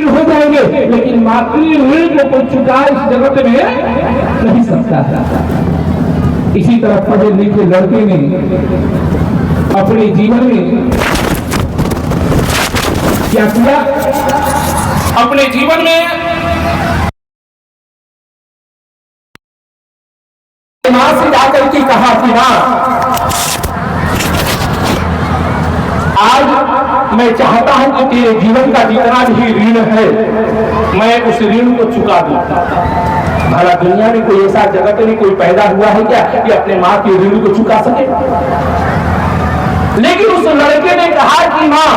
ऋण हो जाएंगे, लेकिन मातृ ऋण को कोई चुका इस जगत में नहीं सकता है। इसी तरह पढ़े लिखे लड़के ने अपने जीवन में क्या किया? अपने जीवन में मां से जाकर के कहा कि मां, आज मैं चाहता हूं कि तेरे जीवन का जितना भी ऋण है मैं उस ऋण को चुका दूं। भला दुनिया में कोई ऐसा जगत में कोई पैदा हुआ है क्या कि अपने मां के ऋण को चुका सके? लेकिन उस लड़के ने कहा कि मां,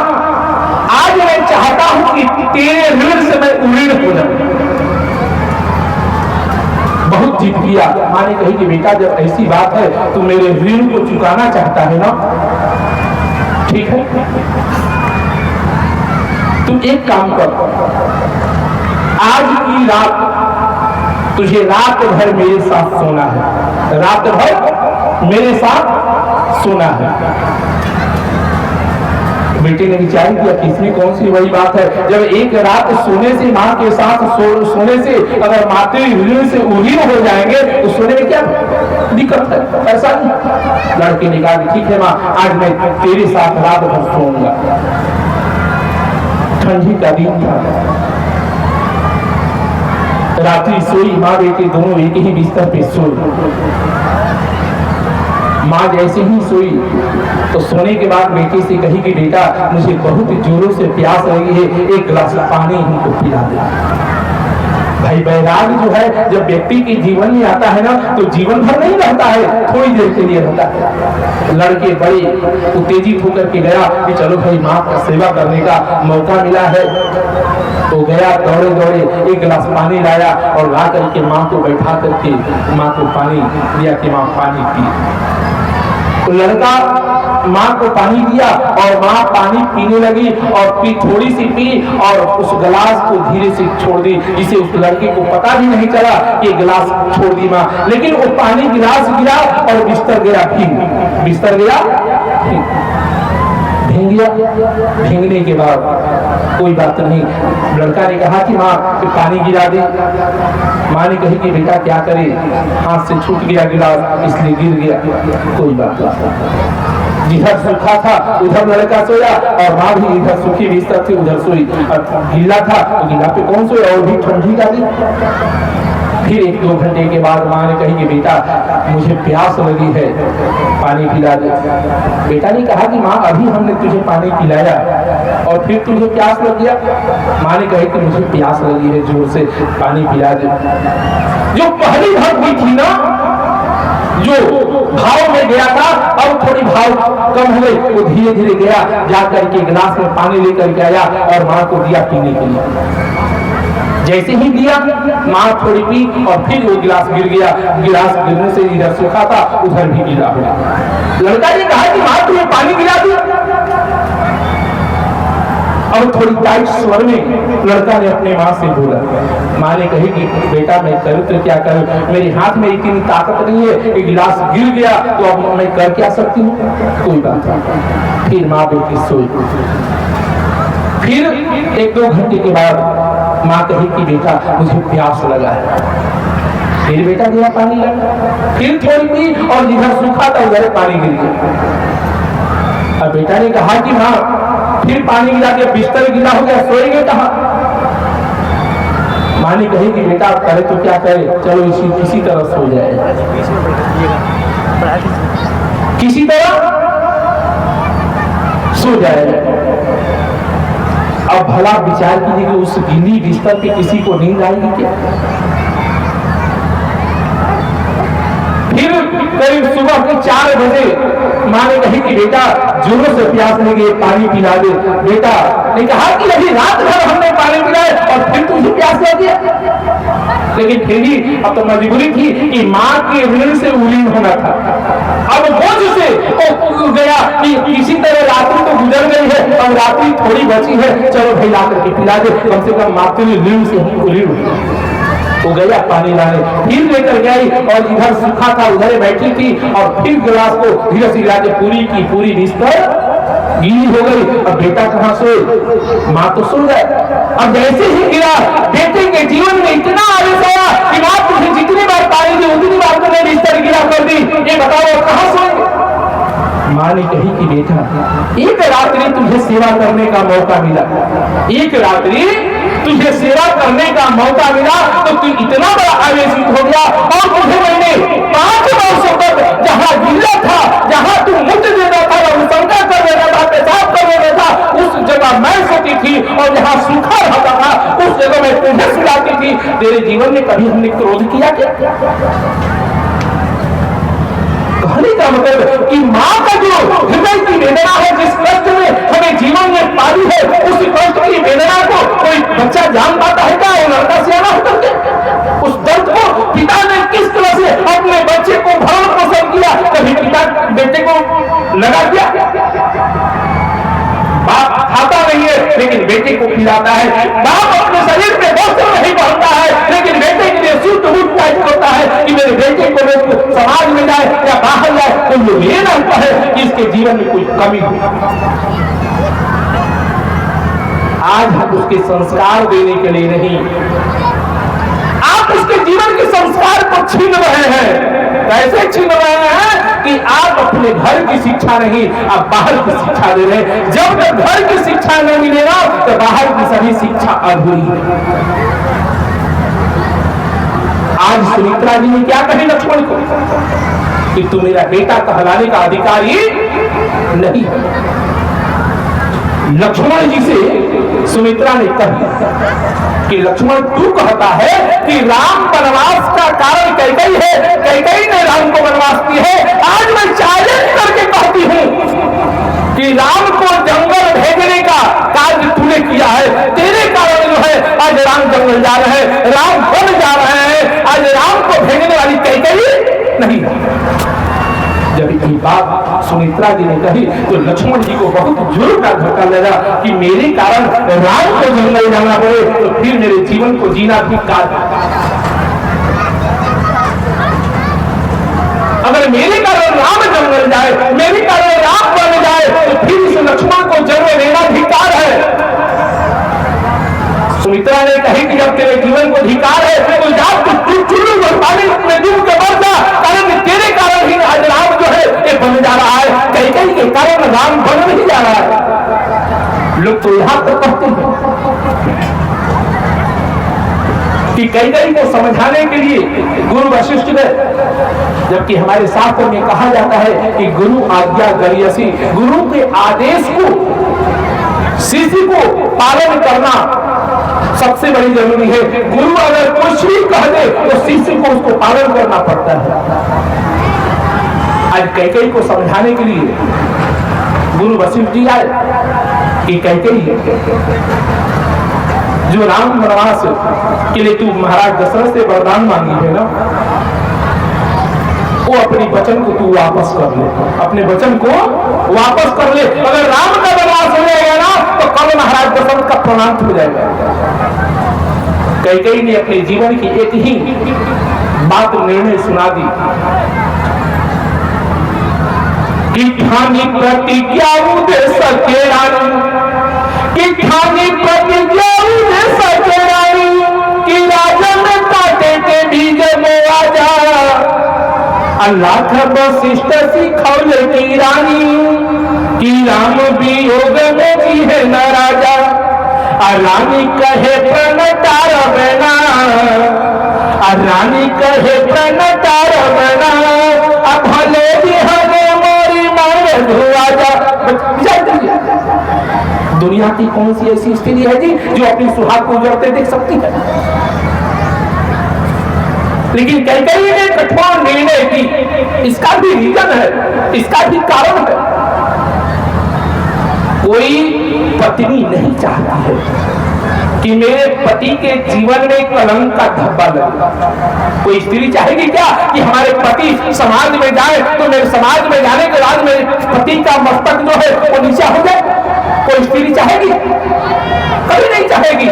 आज मैं चाहता हूं कि तेरे ऋण से मैं उऋण हो जाऊं। बहुत जिद किया। मां ने कही कि बेटा, जब ऐसी बात है तू मेरे ऋण को चुकाना चाहता है ना, ठीक है, तुम एक काम कर, आज की रात तुझे रात भर मेरे साथ सोना है, रात भर मेरे साथ सोना है। बेटे ने विचार किया कि इसमें कौन सी वही बात है, जब एक रात सोने से मां के साथ सोने से अगर मातृ ऋण से उहीन हो जाएंगे तो सोने में क्या दिक्कत है? ऐसा नहीं। लड़के ने कहा ठीक है मां, आज मैं तेरे साथ रात भर सोऊंगा। ठंडी का दिन था, रात्रि सोई, मां बेटे दोनों एक ही बिस्तर पे सोए। मां जैसे ही सोई तो सोने के बाद बेटे से कही कि बेटा, मुझे बहुत जोरों से प्यास लगी है, एक गिलास पानी हमको पिला दे। भाई बैराग जो है जब व्यक्ति के जीवन में आता है ना तो जीवन भर नहीं रहता है, थोड़ी देर के लिए रहता है। लड़के बड़े उत्तेजित होकर के गया कि चलो भाई मां का सेवा करने का मौका मिला है, तो गया दौड़े दौड़े एक गिलास पानी लाया और ला करके मां को बैठा करके मां को पानी दिया कि मां पानी पी। तो लड़का मां को पानी दिया और मां पानी पीने लगी और थोड़ी सी पी और उस गिलास को धीरे से छोड़ दी, जिसे उस लड़के को पता भी नहीं चला कि गिलास छोड़ दी मां। लेकिन वो पानी गिलास गिरा और बिस्तर गया भीग, बिस्तर गया भीग गया। भीगने के बाद कोई बात नहीं, लड़का ने कहा कि मां पानी गिरा दे। मां ने कही कि बेटा क्या करे, हाथ से छूट गया गिलास इसलिए गिर गया, कोई बात नहीं। जिधर सूखा था उधर लड़का सोया और मां भी इधर सूखी बिस्तर थी उधर सोई। और गीला था तो गीला पे कौन सोया, और भी ठंडी का दिन। फिर 1-2 घंटे के बाद मां ने कही कि बेटा, मुझे प्यास लगी है, पानी पिला दे। बेटा ने कहा कि मां, अभी हमने तुझे पानी पिलाया और फिर तुझे प्यास लग गया। मां ने कही कि मुझे प्यास लगी है, जोर से पानी पिला दे। जो पहली भक्ति थी ना, जो भाव में गया था, अब थोड़ी भाव कम हो गई, वो धीरे धीरे गया, जाकर के गिलास में पानी लेकर के आया और मां को दिया पीने के लिए। जैसे ही दिया मां थोड़ी पी और फिर वो गिलास गिर गया। गिलास गिरने से इधर सूखा था उधर भी गीला हो गया। लड़का ने कहा कि मां तुम्हें पानी गिरा दिया। अब थोड़ी टाइट स्वर में लड़का ने अपने मां से बोला। मां ने कही कि बेटा, मैं करूं तो क्या करूं, मेरे हाथ में इतनी ताकत नहीं है, एक गिलास गिर गया तो अब मैं कर क्या सकती हूँ, कोई बात नहीं। फिर मां बेटी सोई। फिर 1-2 घंटे के बाद मां कही कि बेटा, मुझे प्यास लगा है। फिर बेटा गया पानी लगा, फिर थोड़ी पी और जिधर सूखा था उधर पानी गिर गया। अब बेटा ने कहा कि मां, फिर पानी गिरा के बिस्तर गीला हो गया, सोएंगे कहां? मां ने कही कि बेटा, करे तो क्या करे, चलो किसी तरह सो जाए, किसी तरह सो जाए। अब भला विचार कीजिए कि उस गीली बिस्तर पे किसी को नींद आएगी क्या? फिर करीब सुबह के 4 बजे मां ने कही कि बेटा, जोरों से प्यास लगी, पानी पिला दे। बेटा ने कहा कि अभी रात भर हमने पानी पिलाया और फिर तुझे प्यास लगी। लेकिन फिर भी अब तो मजबूरी थी कि मां के ऋण से उलीन होना था। अब बोझ से गया कि किसी तरह रात्रि तो गुजर गई है, अब रात्रि थोड़ी बची है, चलो भाई ला करके पिला दे, कम से कम मातृ ऋण से ही उलीन। वो गया पानी लाने, फिर लेकर गई और इधर सूखा था उधर बैठी थी और फिर गिलास को धीरे से गिरा के पूरी की पूरी बिस्तर गीली हो गई। अब बेटा कहां सोए, मां तो सो गए। अब जैसे ही गिरा, बेटे के जीवन में इतना आवेश आया कि मां तुझे जितनी बार पानी दी उतनी बार तुमने बिस्तर गिरा कर दी, ये बताओ कहां सोएंगे? मां ने कही कि बेटा, एक रात्रि तुझे सेवा करने का मौका मिला, एक रात्रि तुझे सेवा करने का मौका मिला तो तू इतना बड़ा आवेशित हो गया, और तुझे मैंने 5 वर्षों तक जहां गिरा था, जहां तू मुझे देता था, संका कर देता था, पेशाब कर देता था, उस जगह मैं सोती थी, और जहां सूखा रहता था उस जगह मैं तुझे सुलाती थी। तेरे जीवन में कभी हमने क्रोध किया क्या? कहने का मतलब कि मां का जो हृदय की वेदना है, जिस कष्ट में हमें जीवन में पाली है, उस कष्ट की वेदना को कोई बच्चा जान पाता है क्या? वो लड़का सियाना होकर के उस दर्द को पिता ने किस तरह से अपने बच्चे को भरण पोषण किया, कभी पिता बेटे को लगा दिया? बाप खाता नहीं है लेकिन बेटे को खिलाता है, बाप अपने शरीर पे वस्त्र नहीं पहनता है लेकिन बेटे के लिए सूट बूट टाइट करता है कि मेरे बेटे को लोग समाज में जाए या बाहर जाए तो लोग ये जानता है कि इसके जीवन में कोई कमी हो। आज हम उसके संस्कार देने के लिए नहीं, आप उसके जीवन के संस्कार को छीन रहे हैं। कैसे छीन रहे हैं कि आप अपने घर की शिक्षा नहीं, आप बाहर की शिक्षा दे रहे हैं। जब तक घर की शिक्षा नहीं मिलेगा तो बाहर की सभी शिक्षा अधूरी है। आज सुमित्रा जी ने क्या कहे लक्ष्मण को कि तू मेरा बेटा कहलाने का अधिकारी नहीं है। लक्ष्मण जी से सुमित्रा ने कहा कि लक्ष्मण तू कहता है कि राम वनवास का कारण कैकेयी है, कैकेयी ने राम को वनवास की है। आज मैं चैलेंज करके कहती हूं कि राम को जंगल भेजने का कार्य तूने किया है, तेरे कारण जो है आज राम जंगल जा रहे हैं, राम वन जा रहे हैं। आज राम को भेजने वाली कैकेयी नहीं। जब ये बात सुमित्रा जी ने कही तो लक्ष्मण जी को बहुत जोर का धक्का लगा कि मेरे कारण राम को जंगल जाना पड़े तो फिर मेरे जीवन को जीना भी काल। अगर मेरे कारण राम जंगल जाए, मेरे कारण राम बन जाए तो फिर इस लक्ष्मण को जन्म देना धिक्कार है। सुमित्रा ने कही कि जब तेरे जीवन को धिक्कार है तो जा चुल्लू पानी में डूब के मर जा, कारण तेरे कारण ही आज राम जो है ये बन जा रहा है, कैकेयी के कारण राम बन नहीं जा रहा है। लोग तो यहां तक कहते हैं कि कैकेयी को समझाने के लिए गुरु वशिष्ठ गए, जबकि हमारे शास्त्र में कहा जाता है कि गुरु आज्ञा गरीयसी, गुरु के आदेश को शिष्य को पालन करना सबसे बड़ी जरूरी है। गुरु अगर कुछ भी कह दे तो शिष्य को उसको पालन करना पड़ता है। आज कैकेयी को समझाने के लिए गुरु वशिष्ठ जी आए कि कैकेयी जो राम वनवास के लिए तू महाराज दशरथ से वरदान मांगी है ना, वो अपने वचन को तू वापस कर ले, अपने वचन को वापस कर ले। अगर राम का वनवास हो जाएगा ना तो कल महाराज दशरथ का प्रणाम हो जाएगा। कैकेयी ने अपने जीवन की एक ही बात निर्णय सुना दी कि ठानी प्रतिज्ञा दे सके रानी, कि ठानी प्रतिज्ञा दे सके रानी, कि राजन काटे के बीज मोआ जा, लाख वशिष्ठ सिखौले की रानी, कि राम वियोग में जी है न राजा, रानी कहे प्रणतार बना, रानी कहे प्रणतार बना, भले भी हमें मोरी मारे धुआ जा। दुनिया की कौन सी ऐसी स्त्री है जी जो अपनी सुहाग को उजड़ते देख सकती है? लेकिन कैकेयी ने कठोर निर्णय की, इसका भी रीजन है, इसका भी कारण है। कोई पत्नी नहीं चाहती है कि मेरे पति के जीवन में कलंक का धब्बा लगे। कोई स्त्री चाहेगी क्या कि हमारे पति समाज में जाए तो मेरे समाज में जाने के बाद मेरे पति का मस्तक जो है वो नीचा हो जाए? कोई स्त्री चाहेगी? कभी नहीं चाहेगी।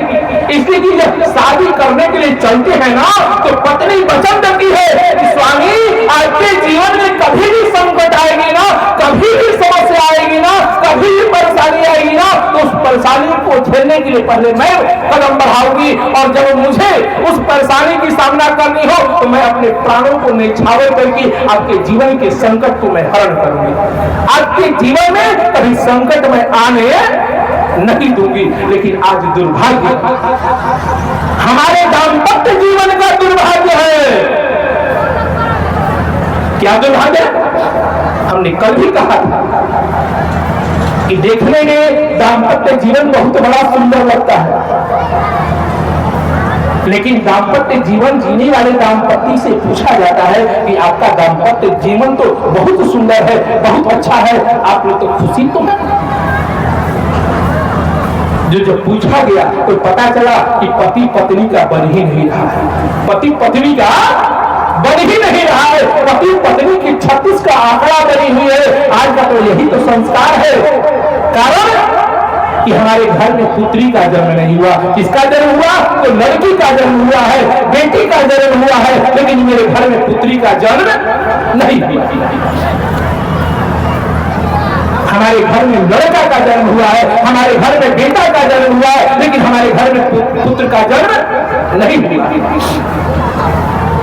इसलिए कि जब शादी करने के लिए चलते हैं ना तो पत्नी वचन देती है कि स्वामी आपके जीवन में कभी भी संकट आएगी ना, कभी भी समस्या आएगी ना, कभी भी परेशानी आएगी ना, तो उस परेशानी को झेलने के लिए पहले मैं कदम बढ़ाऊंगी, और जब मुझे उस परेशानी की सामना करनी हो तो मैं अपने प्राणों को न्यौछावर करके आपके जीवन के संकट को मैं हरण करूंगी। आपके जीवन में कभी संकट में आने नहीं दूंगी। लेकिन आज दुर्भाग्य, हमारे दाम्पत्य जीवन का दुर्भाग्य है। क्या दुर्भाग्य? हमने कल भी कहा था कि देखने में दाम्पत्य जीवन बहुत बड़ा सुंदर लगता है, लेकिन दाम्पत्य जीवन जीने वाले दाम्पत्य से पूछा जाता है कि आपका दाम्पत्य जीवन तो बहुत सुंदर है, बहुत अच्छा है, आप लोग तो खुशी तो है? जो पूछा गया तो पता चला कि पति पत्नी का बन ही नहीं रहा है, पति पत्नी का बन ही नहीं रहा है, पति पत्नी की 36 का आंकड़ा बनी हुई है। आज का तो यही तो संस्कार है। कारण कि हमारे घर में पुत्री का जन्म नहीं हुआ। किसका जन्म हुआ? तो लड़की का जन्म हुआ है, बेटी का जन्म हुआ है, लेकिन मेरे घर में पुत्री का जन्म नहीं हुआ। हमारे घर में लड़का का जन्म हुआ है, हमारे घर में बेटा का जन्म हुआ है, लेकिन हमारे घर में पुत्र का जन्म नहीं हुआ।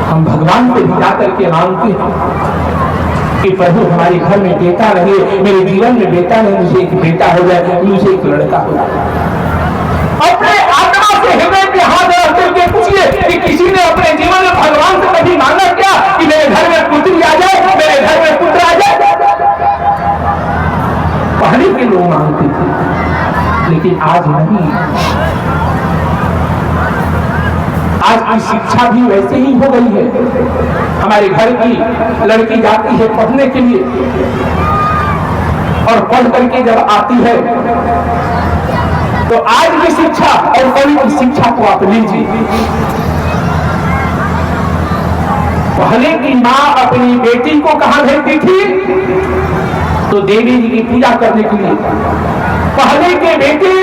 हम भगवान से भी जाकर के मांगते हैं कि प्रभु हमारे घर में बेटा नहीं है, मेरे जीवन में बेटा नहीं, मुझे एक बेटा हो जाए, मुझे एक लड़का हो जाए। अपने आत्मा से हृदय पे हाथ रख करके पूछिए कि किसी ने अपने जीवन में भगवान से कभी मांगा क्या कि मेरे घर में पुत्री आ जाए, मेरे घर में पुत्र आ जाए? पहले के लोग मांगते थे, लेकिन आज नहीं। आज की शिक्षा भी वैसे ही हो गई है। हमारे घर की लड़की जाती है पढ़ने के लिए, और पढ़ करके जब आती है तो आज की शिक्षा और कल की शिक्षा को आप लीजिए। पहले की माँ अपनी बेटी को कहां भेजती थी? तो देवी जी की पूजा करने के लिए। पहले के बेटे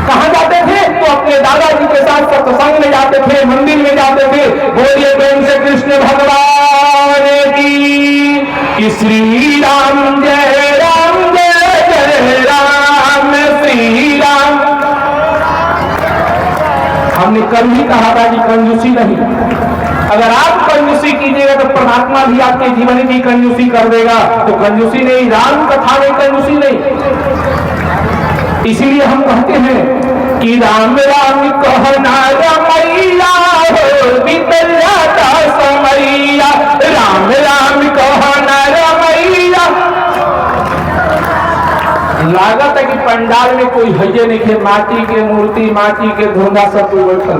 कहां जाते थे? तो अपने दादाजी के साथ सत्संग में जाते थे, मंदिर में जाते थे। बोलिए प्रेम से कृष्ण भगवान की। श्री राम जय राम जय जय राम श्री राम। हमने कल ही कहा था कि कंजूसी नहीं। अगर आप कंजूसी कीजिएगा तो परमात्मा भी आपके जीवन की कंजूसी कर देगा। तो कंजूसी नहीं, राम कथा में कंजूसी नहीं। इसीलिए हम कहते हैं कि राम राम कहना रमैया हो बीतल जाता समैया, राम राम कहना रमैया। लागत है कि पंडाल में कोई हजे नहीं है, माटी के मूर्ति, माटी के धोंधा सब कोई बैठल।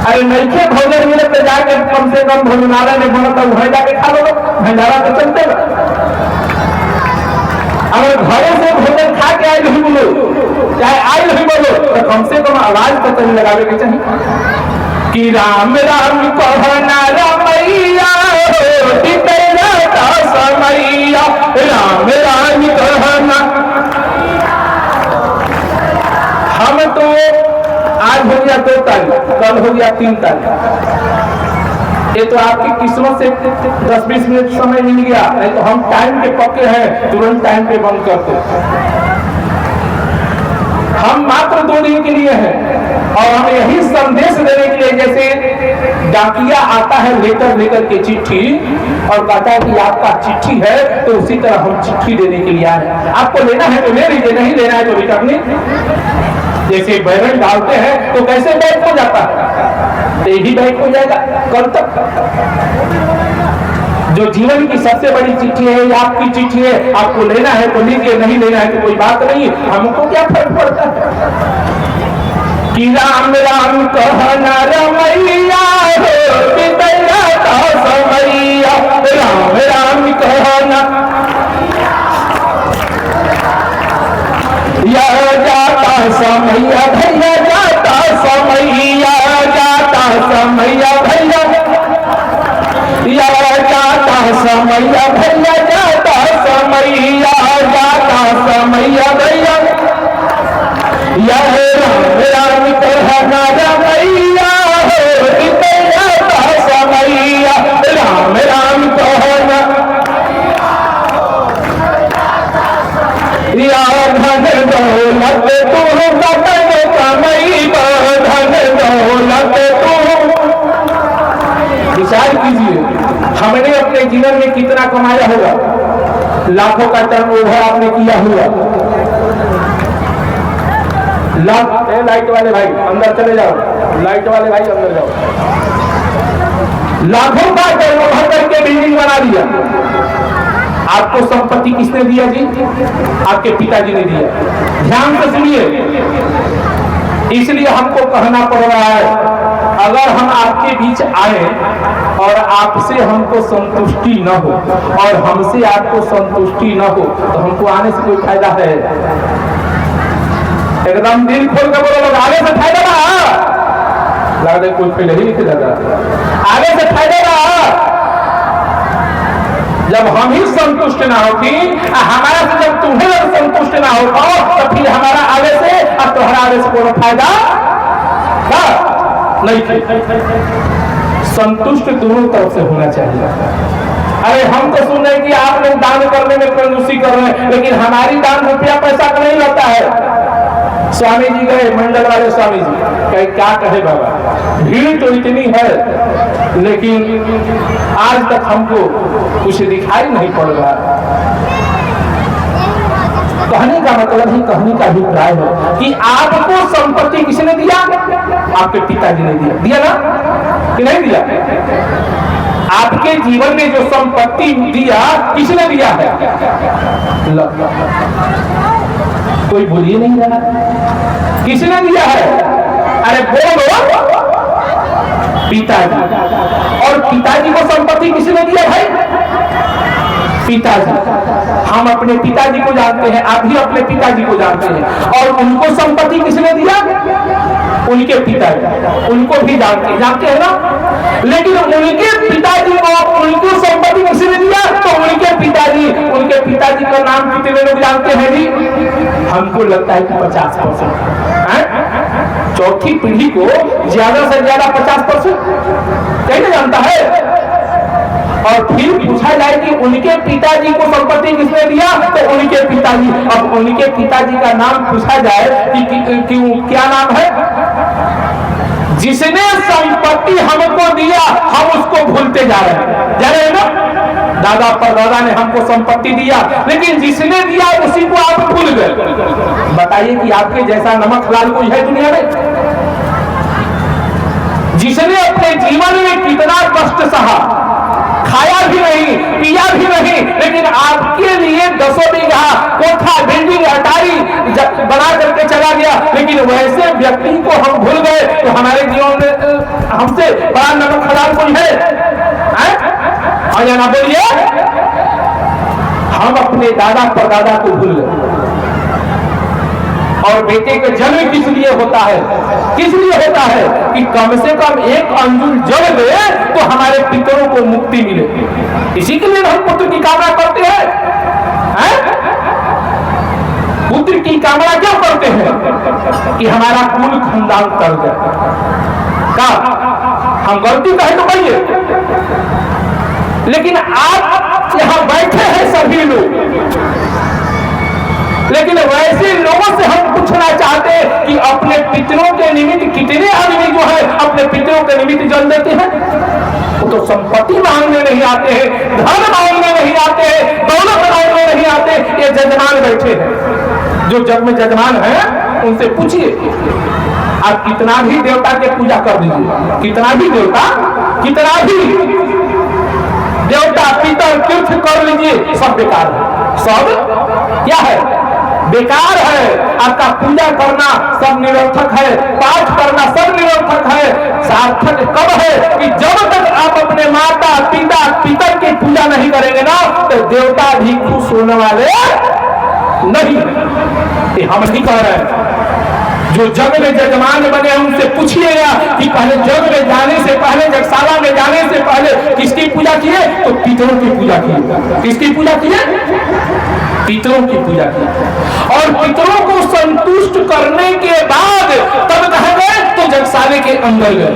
अरे नैखे भोजन मिले तो जाके कम से कम भोजनालय में बनता वहां जाके खा लो, भंडारा तो चलते ना। अगर घरे से भोजन खा के आए नहीं बोलो, चाहे आए नहीं बोलो, तो कम से कम आवाज तो कहीं लगावे के चाहिए कि राम राम कहना रमैया समैया, राम राम कहना। हम तो आज हो गया 2 तारीख, कल हो गया 3 तारीख। ये तो आपकी किस्मत से 10-20 मिनट समय मिल गया, नहीं तो हम टाइम पे पक्के हैं, तुरंत टाइम पे बंद करते। हम मात्र 2 दिन के लिए हैं, और हम यही संदेश देने के लिए, जैसे डाकिया आता है लेटर लेकर के चिट्ठी और कहता है कि आपका चिट्ठी है, तो उसी तरह हम चिट्ठी देने के लिए आए। आपको लेना है तो ले लीजिए, नहीं लेना है तो रिटर्न नहीं। जैसे बैरन डालते हैं तो कैसे बैक हो जाता है, तो ये भी बैक हो जाएगा कल तक। जो जीवन की सबसे बड़ी चिट्ठी है, ये आपकी चिट्ठी है। आपको लेना है तो लीजिए, नहीं लेना है तो कोई बात नहीं। हमको क्या फर्क पड़ता है कि राम राम कहना रमैया हो बीतल जाता समैया, राम राम कहना या जाता समैया भैया, जाता समैया, जाता समैया भैया, या जाता समैया भैया, जाता समैया, जाता समैया भैया। यह राम राम कहना रमैया हो बीतल जाता समैया, राम राम कहना। या धन दौलत में कितना कमाया होगा, लाखों का टर्नओवर आपने किया हुआ। लाइट वाले भाई अंदर चले जाओ, लाइट वाले भाई अंदर जाओ। लाखों का टर्नओवर करके बिल्डिंग बना दिया। आपको संपत्ति किसने दिया जी? आपके पिताजी ने दिया। ध्यान से सुनिए, इसलिए हमको कहना पड़ रहा है, अगर हम आपके बीच आए और आपसे हमको संतुष्टि न हो और हमसे आपको संतुष्टि न हो तो हमको आने से कोई फायदा है? एकदम दिल खोल कर बोलो लोग, आगे से फायदा रहा। लगता है कोई पहले ही लिखे जाता, आगे से फायदा रहा। जब हम ही संतुष्ट ना होती, हमारा से जब तुम्हें संतुष्ट ना हो तो फिर हमारा आगे से और तुम्हारा आगे से कोई फायदा नहीं थे। संतुष्ट दोनों तरफ से होना चाहिए। अरे हम तो सुन रहे कि आप लोग दान करने में कंजूसी कर रहे हैं, लेकिन हमारी दान रुपया पैसा का नहीं लगता है। स्वामी जी गए, मंडल वाले स्वामी जी कहे क्या कहे बाबा, भीड़ तो इतनी है लेकिन आज तक हमको कुछ दिखाई नहीं पड़ रहा। कहने का मतलब ही, कहने का अभिप्राय है कि आपको संपत्ति किसने दिया? आपके पिताजी ने दिया। दिया ना कि नहीं दिया? आपके जीवन में जो संपत्ति दिया किसने दिया है? कोई बोलिए नहीं रहा, किसने दिया है? अरे बोलो, पिताजी। और पिताजी को संपत्ति किसने दिया भाई? पिताजी। हम अपने पिताजी को जानते हैं, आप भी अपने पिताजी को जानते हैं। और उनको संपत्ति किसने दिया? उनके पिताजी। उनको भी जानते हैं ना। लेकिन उनके पिताजी को उनको संपत्ति किसने दिया? तो उनके पिताजी का नाम कितने लोग जानते हैं जी? हमको लगता है कि 50%। चौथी पीढ़ी को ज्यादा से ज्यादा 50% कैसे जानता है? और फिर पूछा जाए कि उनके पिताजी को संपत्ति किसने दिया? तो उनके पिताजी। अब उनके पिताजी का नाम पूछा जाए कि क्या नाम है? जिसने संपत्ति हमको दिया हम उसको भूलते जा रहे हैं ना। दादा परदादा ने हमको संपत्ति दिया, लेकिन जिसने दिया उसी को आप भूल गए। बताइए कि आपके जैसा नमक लाल कोई है दुनिया में? जिसने अपने जीवन में कितना कष्ट सहा, खाया भी नहीं, पिया भी नहीं, लेकिन आपके लिए 10 बीघा कोठा, बिल्डिंग, अटारी बना करके चला गया। लेकिन वैसे व्यक्ति को हम भूल गए तो हमारे जीवन में हमसे बड़ा नमक हलाल कोई है? और या ना बोलिए, हम अपने दादा परदादा को भूल गए। और बेटे का जन्म किस लिए होता है? किस लिए होता है? कि कम से कम एक अंजुल जल दे तो हमारे पितरों को मुक्ति मिले। इसी के लिए हम पुत्र की कामना करते हैं। पुत्र की कामना क्यों करते हैं? कि हमारा कुल खानदान तर जाए। क्या हम गलती कहे तो कहिए, लेकिन आप यहां बैठे हैं सभी लोग, लेकिन वैसे लोगों से हम पूछना चाहते हैं कि अपने पितरों के निमित्त कितने आदमी जो है अपने पितरों के निमित्त जल देते हैं? वो तो संपत्ति मांगने नहीं आते हैं, धन मांगने नहीं आते हैं, दौलत मांगने नहीं आते। ये जजमान बैठे हैं, जो जग में जजमान है उनसे पूछिए, आप कितना भी देवता के पूजा कर दीजिए, कितना भी देवता, कितना भी देवता पितर तीर्थ कर लीजिए, सब बेकार है। सब क्या है? बेकार है। आपका पूजा करना सब निरर्थक है, पाठ करना सब निरर्थक है। सार्थक कब है? कि जब तक आप अपने माता पिता पितर की पूजा नहीं करेंगे ना तो देवता भी खुश होने वाले नहीं। ये हम नहीं कह रहे हैं। जो जग में जजमान बने उनसे पूछिएगा कि पहले जग में जाने से पहले, जगशाला में जाने से पहले किसकी पूजा किए? तो पितरों की पूजा किए। किसकी पूजा किए? पितरों की पूजा की। और पितरों को संतुष्ट करने के बाद तब कहा गए तो जगशाले के अंदर गए।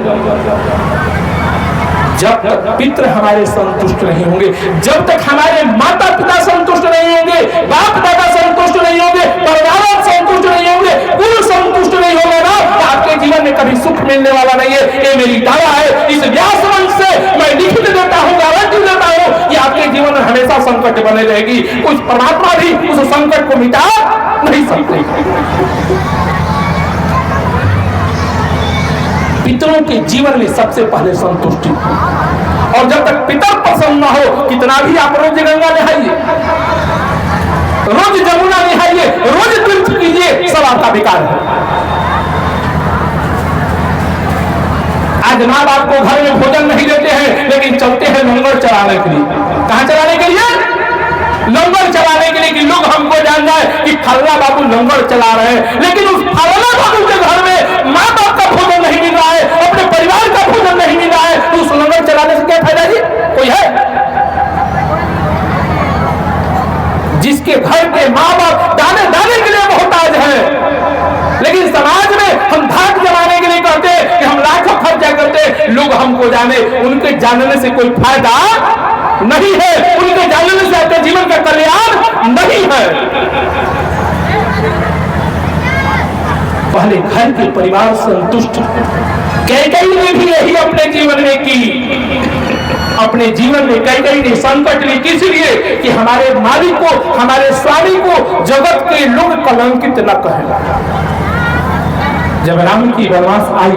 जब तक पितृ हमारे संतुष्ट नहीं होंगे, जब तक हमारे माता पिता संतुष्ट नहीं होंगे, बाप दादा संतुष्ट नहीं होंगे, परिवार संतुष्ट नहीं होंगे, कुल संतुष्ट नहीं होंगे ना, तो आपके जीवन में कभी सुख मिलने वाला नहीं है। ये मेरी दावा है। इस व्यास मंच से मैं लिखित देता हूँ, गारंटी देता हूँ कि आपके जीवन हमेशा संकट बने रहेगी। उस परमात्मा भी उस संकट को मिटा नहीं सकते। पितरों के जीवन में सबसे पहले संतुष्टि, और जब तक पितर प्रसन्न न हो, कितना भी आप रोज गंगा नहाइए, रोज जमुना नहाइए, रोज तीर्थ कीजिए, सब आपका बेकार है। आज माँ बाप को घर में भोजन नहीं देते हैं, लेकिन चलते हैं लंगर चलाने के लिए। कहां चलाने के लिए? लंगर चलाने के लिए, कि लोग हमको जान जाए कि फल्ला बाबू लंगर चला रहे हैं। लेकिन उस फल्ला बाबू के घर में माँ बाप का भोजन नहीं मिल रहा है, अपने परिवार का भोजन नहीं मिल रहा है, तो उस लंगर चलाने से क्या फायदा जी? कोई है? जिसके घर के माँ बाप दाने दाने के लिए मोहताज है, लेकिन समाज में हम धाक जमाने के लिए कहते हैं कि हम लाखों खर्चा करते, लोग हमको जाने, उनके जानने से कोई फायदा नहीं है, उनके जानने से आपके जीवन का कल्याण नहीं है। पहले घर के परिवार संतुष्ट। कैकेयी ने भी यही अपने जीवन में की। अपने जीवन में कैकेयी ने संकट ली, किस लिए? कि हमारे मालिक को, हमारे स्वामी को जगत के लोग कलंकित न कहें। जब राम की वनवास आई,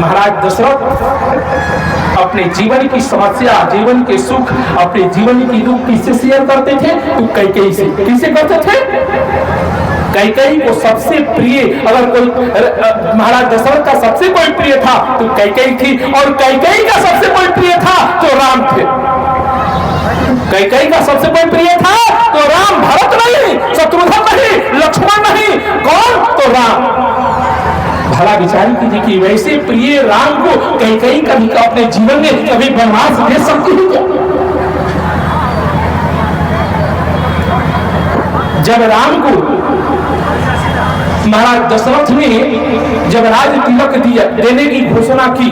महाराज दशरथ अपने जीवन की समस्या, जीवन के सुख, अपने जीवन की दुख किससे शेयर करते थे? तो कैकेयी से। किससे करते थे? कैकेयी को सबसे प्रिय, अगर कोई महाराज दशरथ का सबसे कोई प्रिय था तो कैकेयी थी, और कैकेयी का सबसे कोई प्रिय था तो राम थे। कैकेयी का सबसे कोई प्रिय था तो राम, भरत नहीं, शत्रुघ्न नहीं, लक्ष्मण नहीं, कौन? तो राम। भला विचार कीजिए कि वैसे प्रिय राम को कैकेयी कभी अपने जीवन में कभी वनवास दे सकती है क्या? जब राम को महाराज दशरथ ने जब राज तिलक दिया, देने की घोषणा की,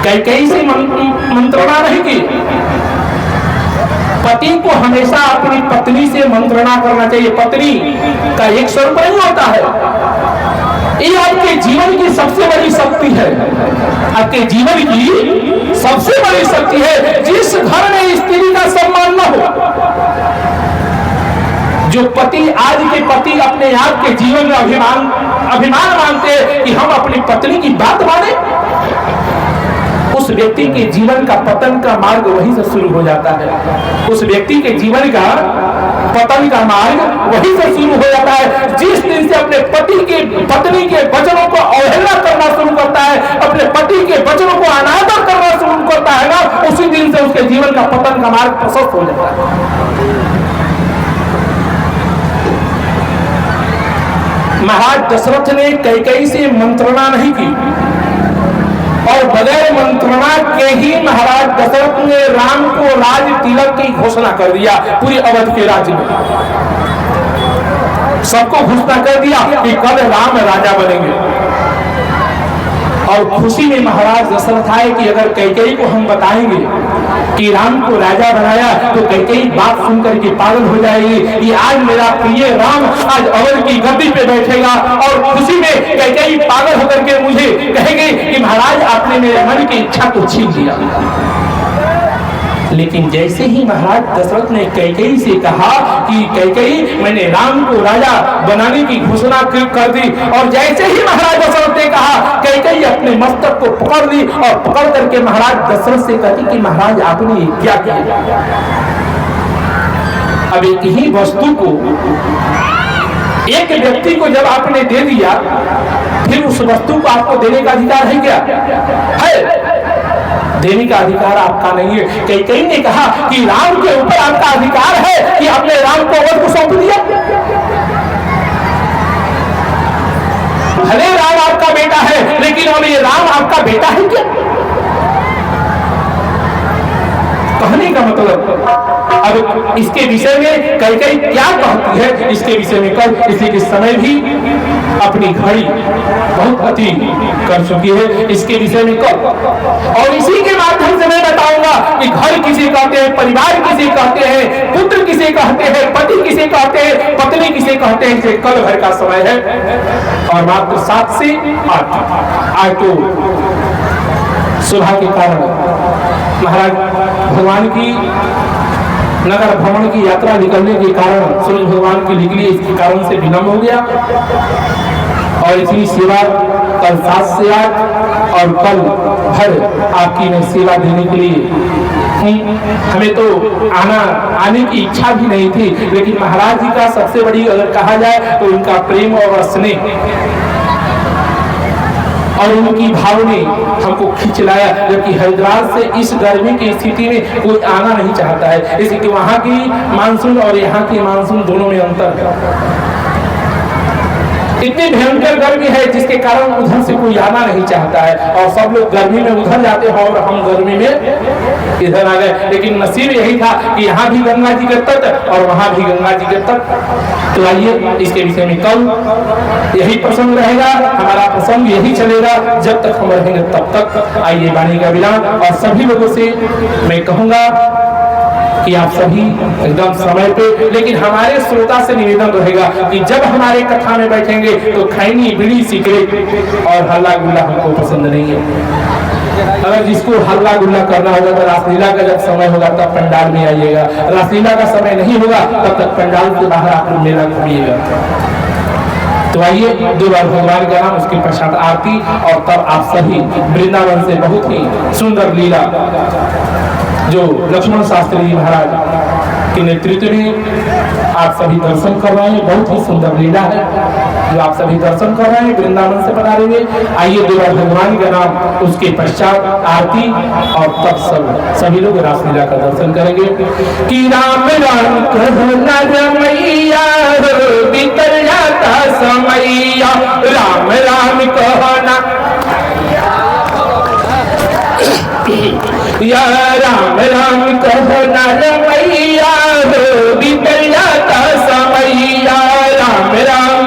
कैकेयी से मंत्रणा नहीं की। पति को हमेशा अपनी पत्नी से मंत्रणा करना चाहिए। पत्नी का एक स्वरूप नहीं होता है। ये आपके जीवन की सबसे बड़ी शक्ति है। आपके जीवन की सबसे बड़ी शक्ति है। जिस घर में स्त्री का सम्मान न हो, जो पति, आज के पति अपने आप के जीवन में अभिमान मानते हैं कि हम अपनी पत्नी की बात माने, उस व्यक्ति के जीवन का पतन का मार्ग वहीं से शुरू हो जाता है। उस व्यक्ति के जीवन का पतन का मार्ग वहीं से शुरू हो जाता है। जिस दिन से अपने पत्नी के वचनों को अवहेलना करना शुरू करता है, अपने पति के वचनों को अनादर करना शुरू करता है ना, उसी दिन से उसके जीवन का पतन का मार्ग प्रशस्त हो जाता है। महाराज दशरथ ने कैकेयी से मंत्रणा नहीं की, और बगैर मंत्रणा के ही महाराज दशरथ ने राम को राज तिलक की घोषणा कर दिया। पूरी अवध के राज्य में सबको घोषणा कर दिया कि कल राम राजा बनेंगे। और खुशी में महाराज दशरथ आए कि अगर कैकेयी को हम बताएंगे कि राम को राजा बनाया तो कैकेयी बात सुनकर के पागल हो जाएगी, ये आज मेरा प्रिय राम आज अवध की गद्दी पे बैठेगा। और खुशी में कैकेयी पागल होकर के मुझे कहेंगे कि महाराज आपने मेरे मन की इच्छा को छीन लिया। लेकिन जैसे ही महाराज दशरथ ने कैकेयी से कहा कि कैकेयी, मैंने राम को राजा बनाने की घोषणा कर दी, और जैसे ही महाराज दशरथ ने कहा, कैकेयी अपने मस्तक को पकड़ ली और पकड़ करके महाराज दशरथ से कहती कि महाराज आपने क्या किया? अब एक ही वस्तु को एक व्यक्ति को जब आपने दे दिया, फिर उस वस्तु को आपको देने का अधिकार है क्या? है, देने का अधिकार आपका नहीं है। कैकेयी ने कहा कि राम के ऊपर आपका अधिकार है कि आपने राम को अवध को सौंप दिया। भले राम आपका बेटा है, लेकिन अब ये राम आपका बेटा है क्या? कहने का मतलब, अब इसके विषय में कैकेयी क्या कहती है, इसके विषय में कल, इसलिए कि समय भी अपनी घड़ी बहुत अति कर चुकी है, इसके विषय में कल। और इसी के माध्यम से मैं बताऊंगा कि घर किसे कहते हैं, परिवार किसे कहते हैं, पुत्र किसे कहते हैं, पति किसे कहते हैं, पत्नी किसे कहते हैं। इसे कल भर का समय है, और मात्र 7 से 8 आज तो सुबह के कारण महाराज भगवान की नगर भ्रमण की यात्रा निकलने के कारण सूर्य भगवान की निकली, इसके कारण से विलम्ब हो गया और इतनी सेवा कल 7 से 8 और कल भर आपकी मैं सेवा देने के लिए हमें तो आने की इच्छा भी नहीं थी, लेकिन महाराज जी का सबसे बड़ी अगर कहा जाए तो उनका प्रेम और स्नेह और उनकी भाव ने हमको खींच लाया, जबकि हरिद्वार से इस गर्मी की स्थिति में कोई आना नहीं चाहता है, इसलिए वहां की मानसून और यहाँ की मानसून दोनों में अंतर है। इतनी भयंकर गर्मी है जिसके कारण उधर से कोई आना नहीं चाहता है और सब लोग गर्मी में उधर जाते हैं और हम गर्मी में इधर आ गए। लेकिन नसीब यही था कि यहाँ भी गंगा जी के तट और वहां भी गंगा जी के तट। तो आइए इसके विषय में कल यही प्रसंग रहेगा, हमारा प्रसंग यही चलेगा जब तक हम रहेंगे तब तक। आइए वाणी का विराम और सभी लोगों से मैं कहूंगा कि आप सभी एकदम समय पे, लेकिन हमारे श्रोता से निवेदन रहेगा कि जब हमारे कथा में बैठेंगे तो खैनी बीड़ी सिगरेट और हल्ला गुल्ला हमको पसंद नहीं है। अगर जिसको हल्ला गुल्ला करना होगा तो रासलीला का जब समय होगा तब पंडाल में आइएगा, रासलीला का समय नहीं होगा तब तक पंडाल से बाहर आप लोग मेला घूमिएगा। तो आइए 2 बार भगवान का नाम, उसके पश्चात आरती और तब आप सभी वृंदावन से बहुत ही सुंदर लीला जो लक्ष्मण शास्त्री जी महाराज के नेतृत्व में आप सभी दर्शन कर रहे हैं। बहुत ही सुंदर लीला है जो आप सभी दर्शन कर रहे हैं, वृंदावन से बना रहे हैं। आइए 2 बार भगवान का नाम, उसके पश्चात आरती और तब सभी लोग रासलीला का दर्शन करेंगे। कि राम राम कहना रमैया बीतल जाता समैया, राम राम कहना या राम राम कहना रमैया बीतल जाता समैया, राम राम।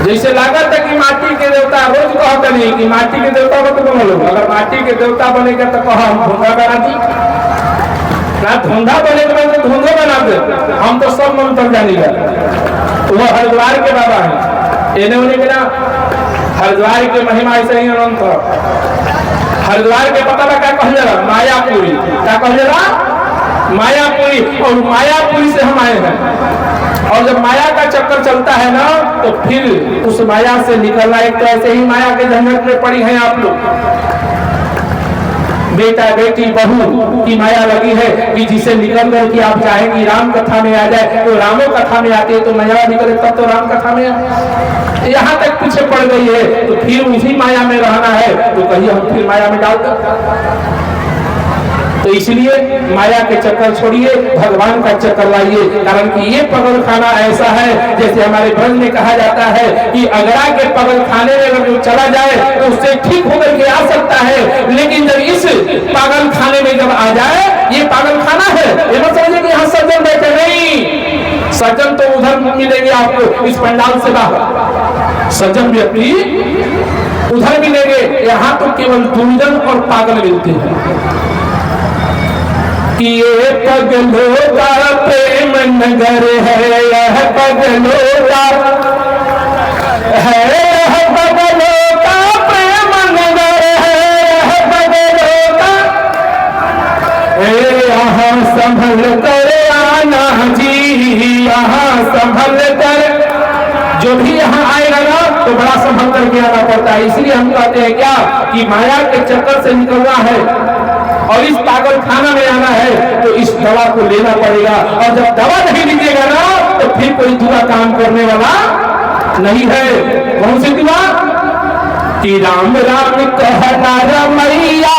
जैसे लागत है कि माटी के देवता रोज कहते नहीं कि माटी के देवता को तो बोलो, अगर माटी के देवता बनेगा तो कहो हम धुंधा बना दी ना, धुंधा बने तो धुंधो बना दे, हम तो सब मंत्र जानेगा। वो हरिद्वार के बाबा है, इन्हें उन्हें बिना हरिद्वार के महिमा ऐसे ही अनंत है। हरिद्वार के पता क्या कह जरा मायापुरी, क्या कह जरा मायापुरी, और मायापुरी से हम आए हैं। और जब माया का चक्कर चलता है ना तो फिर उस माया से निकलना, एक तो ऐसे ही माया के झंझट में पड़ी हैं आप लोग। बेटा बेटी बहू की माया लगी है कि जिसे निकल कर कि आप चाहेंगी राम कथा में आ जाए तो रामो कथा में आती है, तो माया निकले तब तो राम कथा में यहाँ तक पीछे पड़ गई है, तो फिर उसी माया में रहना है तो कहिए हम फिर माया में डाल दो। तो इसलिए माया के चक्कर छोड़िए, भगवान का चक्कर लाइए, कारण कि ये पगल खाना ऐसा है जैसे हमारे ब्रज में कहा जाता है कि अगरा के पगल खाने में अगर जो चला जाए तो उससे ठीक होकर के आ सकता है, लेकिन जब इस पागल खाने में जब आ जाए, ये पागल खाना है, ये मत समझिए कि यहाँ सज्जन बैठे, नहीं, सज्जन तो उधर मिलेंगे आपको इस पंडाल से बाहर, सज्जन व्यक्ति उधर मिलेंगे, यहाँ तो केवल दुर्जन और पागल मिलते हैं। कि ये पगलों का प्रेम नगर है, यह पगलों का है, यह पगलों का प्रेम नगर है, यह पगलों का। यहाँ संभल कर आना जी, यहाँ संभल कर, जो भी यहाँ आएगा ना तो बड़ा संभल करके आना पड़ता है। इसलिए हम कहते हैं क्या कि माया के चक्कर से निकलना है और इस पागल खाना में आना है तो इस दवा को लेना पड़ेगा, और जब दवा नहीं लीजिएगा ना तो फिर कोई दूसरा काम करने वाला नहीं है। कौन सी दवा? कि राम राम कहना रमैया